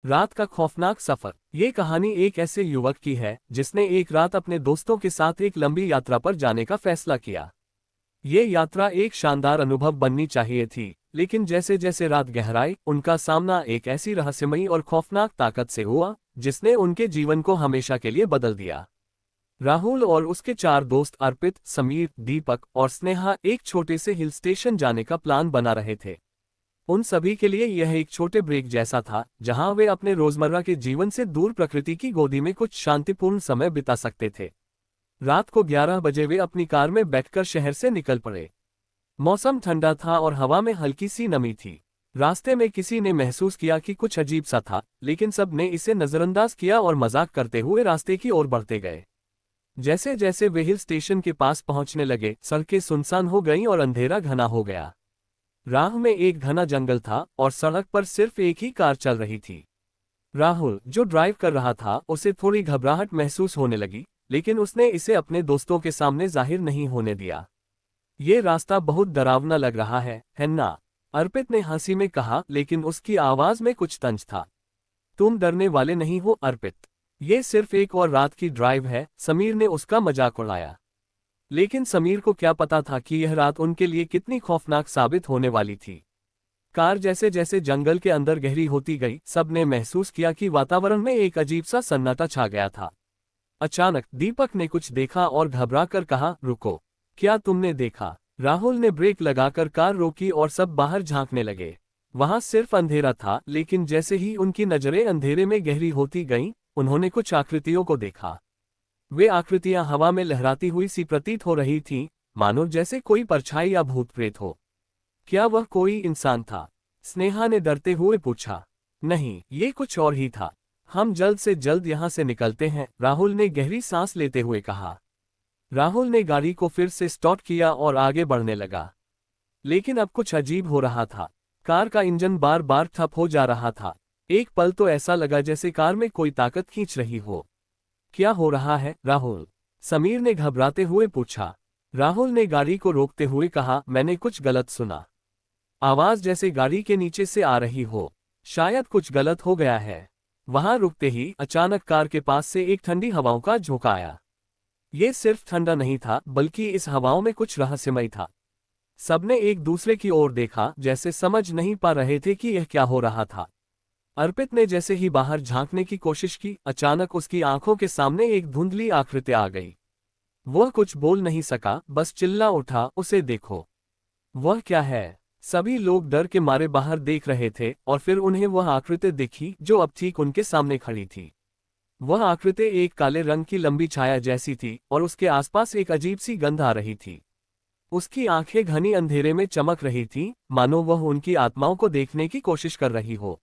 रात का खौफनाक सफर। ये कहानी एक ऐसे युवक की है जिसने एक रात अपने दोस्तों के साथ एक लंबी यात्रा पर जाने का फैसला किया। ये यात्रा एक शानदार अनुभव बननी चाहिए थी, लेकिन जैसे जैसे रात गहराई, उनका सामना एक ऐसी रहस्यमयी और खौफनाक ताकत से हुआ जिसने उनके जीवन को हमेशा के लिए बदल दिया। राहुल और उसके चार दोस्त अर्पित, समीर, दीपक और स्नेहा एक छोटे से हिल स्टेशन जाने का प्लान बना रहे थे। उन सभी के लिए यह एक छोटे ब्रेक जैसा था, जहां वे अपने रोजमर्रा के जीवन से दूर प्रकृति की गोदी में कुछ शांतिपूर्ण समय बिता सकते थे। रात को 11 बजे वे अपनी कार में बैठकर शहर से निकल पड़े। मौसम ठंडा था और हवा में हल्की सी नमी थी। रास्ते में किसी ने महसूस किया कि कुछ अजीब सा था, लेकिन सब ने इसे नजरअंदाज किया और मजाक करते हुए रास्ते की ओर बढ़ते गए। जैसे जैसे वे हिल स्टेशन के पास पहुंचने लगे, सड़कें सुनसान हो गईं और अंधेरा घना हो गया। राह में एक घना जंगल था और सड़क पर सिर्फ एक ही कार चल रही थी। राहुल, जो ड्राइव कर रहा था, उसे थोड़ी घबराहट महसूस होने लगी, लेकिन उसने इसे अपने दोस्तों के सामने जाहिर नहीं होने दिया। ये रास्ता बहुत डरावना लग रहा है ना? अर्पित ने हंसी में कहा, लेकिन उसकी आवाज में कुछ तंज था। तुम डरने वाले नहीं हो अर्पित, ये सिर्फ एक और रात की ड्राइव है, समीर ने उसका मजाक उड़ाया। लेकिन समीर को क्या पता था कि यह रात उनके लिए कितनी खौफनाक साबित होने वाली थी। कार जैसे जैसे जंगल के अंदर गहरी होती गई, सबने महसूस किया कि वातावरण में एक अजीब सा सन्नाटा छा गया था। अचानक दीपक ने कुछ देखा और घबराकर कहा, रुको, क्या तुमने देखा? राहुल ने ब्रेक लगाकर कार रोकी और सब बाहर झांकने लगे। वहां सिर्फ अंधेरा था, लेकिन जैसे ही उनकी नजरें अंधेरे में गहरी होती गईं, उन्होंने कुछ आकृतियों को देखा। वे आकृतियां हवा में लहराती हुई सी प्रतीत हो रही थीं, मानो जैसे कोई परछाई या भूत प्रेत हो। क्या वह कोई इंसान था? स्नेहा ने डरते हुए पूछा। नहीं, ये कुछ और ही था। हम जल्द से जल्द यहाँ से निकलते हैं, राहुल ने गहरी सांस लेते हुए कहा। राहुल ने गाड़ी को फिर से स्टार्ट किया और आगे बढ़ने लगा। लेकिन अब कुछ अजीब हो रहा था। कार का इंजन बार बार ठप हो जा रहा था। एक पल तो ऐसा लगा जैसे कार में कोई ताकत खींच रही हो। क्या हो रहा है राहुल? समीर ने घबराते हुए पूछा। राहुल ने गाड़ी को रोकते हुए कहा, मैंने कुछ गलत सुना। आवाज जैसे गाड़ी के नीचे से आ रही हो। शायद कुछ गलत हो गया है। वहां रुकते ही अचानक कार के पास से एक ठंडी हवाओं का झोंका आया। ये सिर्फ ठंडा नहीं था, बल्कि इस हवाओं में कुछ रहस्यमय था। सबने एक दूसरे की ओर देखा, जैसे समझ नहीं पा रहे थे कि यह क्या हो रहा था। अर्पित ने जैसे ही बाहर झांकने की कोशिश की, अचानक उसकी आंखों के सामने एक धुंधली आकृति आ गई। वह कुछ बोल नहीं सका, बस चिल्ला उठा, उसे देखो। वह क्या है? सभी लोग डर के मारे बाहर देख रहे थे और फिर उन्हें वह आकृति दिखी जो अब ठीक उनके सामने खड़ी थी। वह आकृति एक काले रंग की लंबी छाया जैसी थी और उसके आसपास एक अजीब सी गंध आ रही थी। उसकी आंखें घनी अंधेरे में चमक रही थीं, मानो वह उनकी आत्माओं को देखने की कोशिश कर रही हो।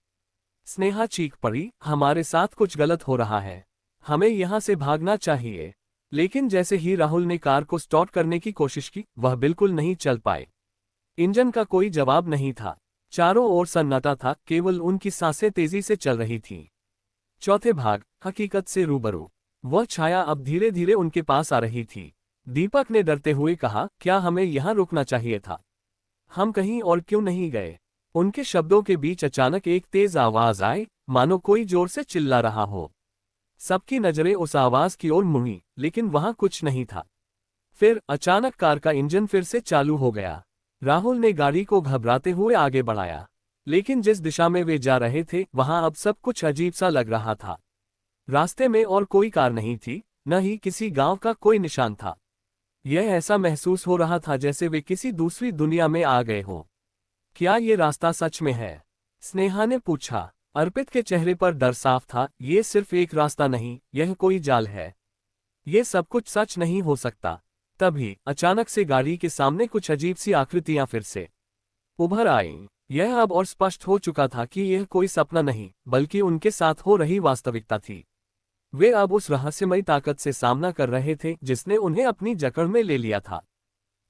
स्नेहा चीख पड़ी, हमारे साथ कुछ गलत हो रहा है, हमें यहाँ से भागना चाहिए। लेकिन जैसे ही राहुल ने कार को स्टार्ट करने की कोशिश की, वह बिल्कुल नहीं चल पाए। इंजन का कोई जवाब नहीं था। चारों ओर सन्नाटा था, केवल उनकी सांसें तेजी से चल रही थीं। चौथे भाग, हकीकत से रूबरू। वह छाया अब धीरे धीरे उनके पास आ रही थी। दीपक ने डरते हुए कहा, क्या हमें यहाँ रुकना चाहिए था? हम कहीं और क्यों नहीं गए? उनके शब्दों के बीच अचानक एक तेज आवाज आई, मानो कोई जोर से चिल्ला रहा हो। सबकी नजरें उस आवाज की ओर मुड़ी, लेकिन वहां कुछ नहीं था। फिर अचानक कार का इंजन फिर से चालू हो गया। राहुल ने गाड़ी को घबराते हुए आगे बढ़ाया, लेकिन जिस दिशा में वे जा रहे थे, वहां अब सब कुछ अजीब सा लग रहा था। रास्ते में और कोई कार नहीं थी, न ही किसी गांव का कोई निशान था। यह ऐसा महसूस हो रहा था जैसे वे किसी दूसरी दुनिया में आ गए हों। क्या ये रास्ता सच में है? स्नेहा ने पूछा। अर्पित के चेहरे पर डर साफ था, ये सिर्फ एक रास्ता नहीं, यह कोई जाल है। ये सब कुछ सच नहीं हो सकता। तभी अचानक से गाड़ी के सामने कुछ अजीब सी आकृतियां फिर से उभर आईं। यह अब और स्पष्ट हो चुका था कि यह कोई सपना नहीं, बल्कि उनके साथ हो रही वास्तविकता थी। वे अब उस रहस्यमयी ताकत से सामना कर रहे थे जिसने उन्हें अपनी जकड़ में ले लिया था।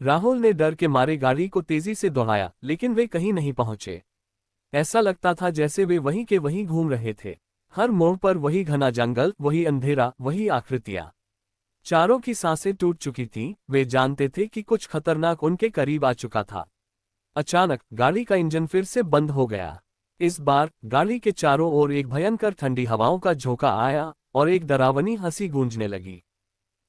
राहुल ने डर के मारे गाड़ी को तेजी से दौड़ाया, लेकिन वे कहीं नहीं पहुंचे। ऐसा लगता था जैसे वे वहीं के वहीं घूम रहे थे। हर मोड़ पर वही घना जंगल, वही अंधेरा, वही आकृतियां। चारों की सांसें टूट चुकी थीं, वे जानते थे कि कुछ खतरनाक उनके करीब आ चुका था। अचानक गाड़ी का इंजन फिर से बंद हो गया। इस बार गाड़ी के चारों ओर एक भयंकर ठंडी हवाओं का झोंका आया और एक डरावनी हंसी गूंजने लगी।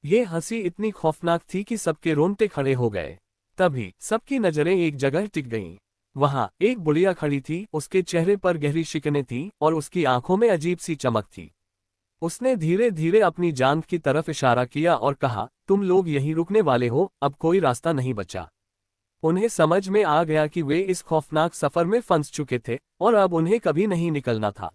ये हंसी इतनी खौफनाक थी कि सबके रोंगटे खड़े हो गए। तभी सबकी नजरें एक जगह टिक गईं। वहां एक बुढ़िया खड़ी थी, उसके चेहरे पर गहरी शिकने थी और उसकी आंखों में अजीब सी चमक थी। उसने धीरे धीरे अपनी जांघ की तरफ इशारा किया और कहा, तुम लोग यहीं रुकने वाले हो, अब कोई रास्ता नहीं बचा। उन्हें समझ में आ गया कि वे इस खौफनाक सफर में फंस चुके थे और अब उन्हें कभी नहीं निकलना था।